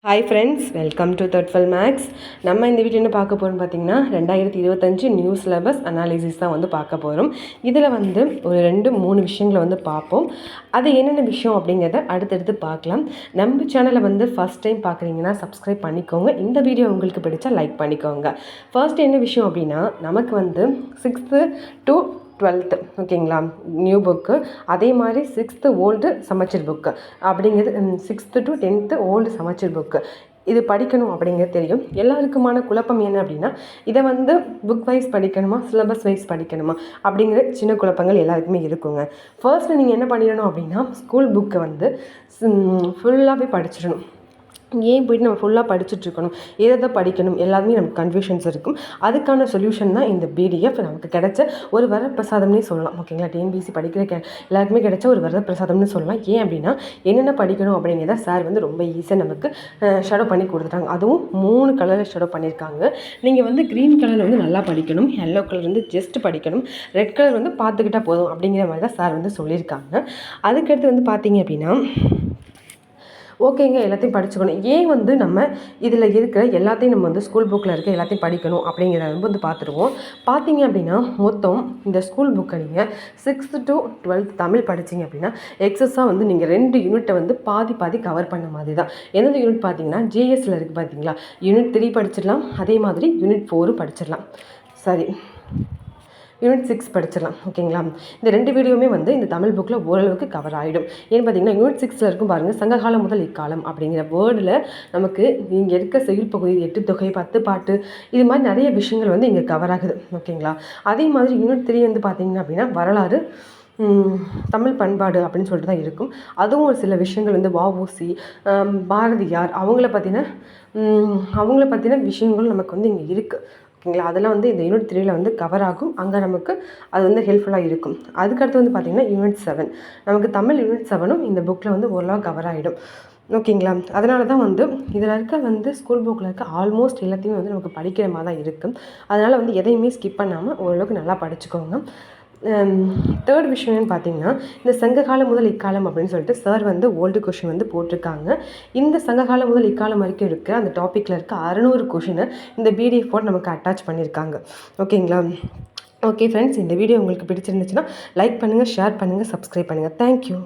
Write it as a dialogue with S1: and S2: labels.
S1: Hi friends, welcome to தட்ஃபல் மேக்ஸ். நம்ம இந்த வீடியோ என்ன பார்க்க போகிறோம்னு பார்த்தீங்கன்னா 2025 நியூ சிலபஸ் அனாலிசிஸ் தான் வந்து பார்க்க போகிறோம். இதில் வந்து ஒரு 2-3 விஷயங்களை வந்து பார்ப்போம். அது என்னென்ன விஷயம் அப்படிங்கிறத அடுத்தடுத்து பார்க்கலாம். நம்ம சேனலை வந்து ஃபஸ்ட் டைம் பார்க்குறீங்கன்னா சப்ஸ்கிரைப் பண்ணிக்கோங்க. இந்த வீடியோ உங்களுக்கு பிடிச்சா லைக் பண்ணிக்கோங்க. ஃபர்ஸ்ட் என்ன விஷயம் அப்படின்னா, நமக்கு வந்து 6th to 12th ஓகேங்களா நியூ புக்கு, அதே மாதிரி 6th ஓல்டு சமச்சீர் புக்கு அப்படிங்கிறது 6th to 10th ஓல்டு சமச்சீர் புக்கு இது படிக்கணும் அப்படிங்கிறது தெரியும். எல்லாருக்குமான குழப்பம் என்ன அப்படின்னா, இதை வந்து புக் வைஸ் படிக்கணுமா சிலபஸ் வைஸ் படிக்கணுமா அப்படிங்கிற சின்ன குழப்பங்கள் எல்லாருக்குமே இருக்குங்க. ஃபர்ஸ்ட்டு நீங்கள் என்ன பண்ணிடணும் அப்படின்னா, ஸ்கூல் புக்கை வந்து ஃபுல்லாகவே படிச்சிடணும். ஏன் போய்ட்டு நம்ம ஃபுல்லாக படிச்சுட்ருக்கணும், எதை படிக்கணும், எல்லாருமே நமக்கு கன்ஃபியூஷன்ஸ் இருக்கும். அதுக்கான சொல்யூஷன் தான் இந்த பிடிஎஃப். நமக்கு கிடைச்ச ஒரு வரப்பிரசாதம்னே சொல்லலாம். ஓகேங்களா, டிஎன்பிஎஸ்சி படிக்கிற எல்லாருக்குமே கிடைச்ச ஒரு வரப்பிரசாதம்னு சொல்லலாம். ஏன் அப்படின்னா, என்னென்ன படிக்கணும் அப்படிங்கிறத சார் வந்து ரொம்ப ஈஸியாக நமக்கு ஷடோ பண்ணி கொடுத்துட்டாங்க. அதுவும் 3 கலரில் ஷடோ பண்ணியிருக்காங்க. நீங்கள் வந்து க்ரீன் கலர் வந்து நல்லா படிக்கணும், எல்லோ கலர் வந்து ஜஸ்ட் படிக்கணும், ரெட் கலர் வந்து பார்த்துக்கிட்டால் போதும் அப்படிங்கிற மாதிரி தான் சார் வந்து சொல்லியிருக்காங்க. அதுக்கடுத்து வந்து பார்த்தீங்க அப்படின்னா, ஓகேங்க எல்லாத்தையும் படிச்சுக்கணும். ஏன் வந்து நம்ம இதில் இருக்கிற எல்லாத்தையும் நம்ம வந்து ஸ்கூல் புக்கில் இருக்க எல்லாத்தையும் படிக்கணும் அப்படிங்கிறத வந்து பார்த்துருவோம். பார்த்தீங்க அப்படின்னா, மொத்தம் இந்த ஸ்கூல் புக்கை நீங்கள் 6th to 12th தமிழ் படிச்சிங்க அப்படின்னா எக்ஸஸாக வந்து நீங்கள் 2 யூனிட்டை வந்து பாதி கவர் பண்ண மாதிரி தான். எந்தெந்த யூனிட் பார்த்தீங்கன்னா, ஜிஎஸ்சில் இருக்குது பார்த்தீங்களா, யூனிட் 3 படிச்சிடலாம், அதே மாதிரி யூனிட் 4 படிச்சிடலாம், சரி யூனிட் 6 படிச்சிடலாம். ஓகேங்களா, இந்த 2 வீடியோவுமே வந்து இந்த தமிழ் புக்கில் ஓரளவுக்கு கவர் ஆகிடும். ஏன்னு பார்த்தீங்கன்னா, யூனிட் 6ல் இருக்கும் பாருங்கள், சங்ககாலம் முதல் இக்காலம் அப்படிங்கிற வேர்டில் நமக்கு இங்கே இருக்க செயல் பகுதி 8 தொகை 10 பாட்டு இது மாதிரி நிறைய விஷயங்கள் வந்து இங்கே கவர் ஆகுது. ஓகேங்களா, அதே மாதிரி யூனிட் 3 வந்து பார்த்திங்கன்னா அப்படின்னா வரலாறு தமிழ் பண்பாடு அப்படின்னு சொல்லிட்டு தான் இருக்கும். அதுவும் ஒரு சில விஷயங்கள் வந்து வஉசி பாரதியார் அவங்கள பற்றின விஷயங்கள் நமக்கு வந்து இங்கே இருக்குது. ஓகேங்களா, அதெல்லாம் வந்து இந்த யூனிட் 3ல் வந்து கவர் ஆகும். அங்கே நமக்கு அது வந்து ஹெல்ப்ஃபுல்லாக இருக்கும். அதுக்கடுத்து வந்து பார்த்திங்கன்னா யூனிட் 7 நமக்கு தமிழ் யூனிட் 7ம் இந்த புக்கில் வந்து ஓரளவு கவர் ஆகிடும். ஓகேங்களா, அதனால தான் வந்து இதில் இருக்க வந்து ஸ்கூல் புக்கில் இருக்க ஆல்மோஸ்ட் எல்லாத்தையுமே வந்து நமக்கு படிக்கிற மாதிரி தான் இருக்கும். அதனால் வந்து எதையுமே ஸ்கிப் பண்ணாமல் ஓரளவுக்கு நல்லா படிச்சுக்கோங்க. தேர்ட் விஷயம் என்னன்னு பார்த்தீங்கன்னா, இந்த சங்ககாலம் முதல் இக்காலம் அப்படின்னு சொல்லிட்டு சார் வந்து ஓல்டு கொஷின் வந்து போட்டிருக்காங்க. இந்த சங்ககாலம் முதல் இக்காலம் வரைக்கும் இருக்க அந்த டாப்பிக்கில் இருக்க 600 கொஷினை இந்த பிடிஎஃப் போட்டு நமக்கு அட்டாச் பண்ணியிருக்காங்க. ஓகேங்களா, ஓகே ஃப்ரெண்ட்ஸ், இந்த வீடியோ உங்களுக்கு பிடிச்சிருந்துச்சுன்னா லைக் பண்ணுங்கள், ஷேர் பண்ணுங்கள், சப்ஸ்கிரைப் பண்ணுங்கள். தேங்க்யூ.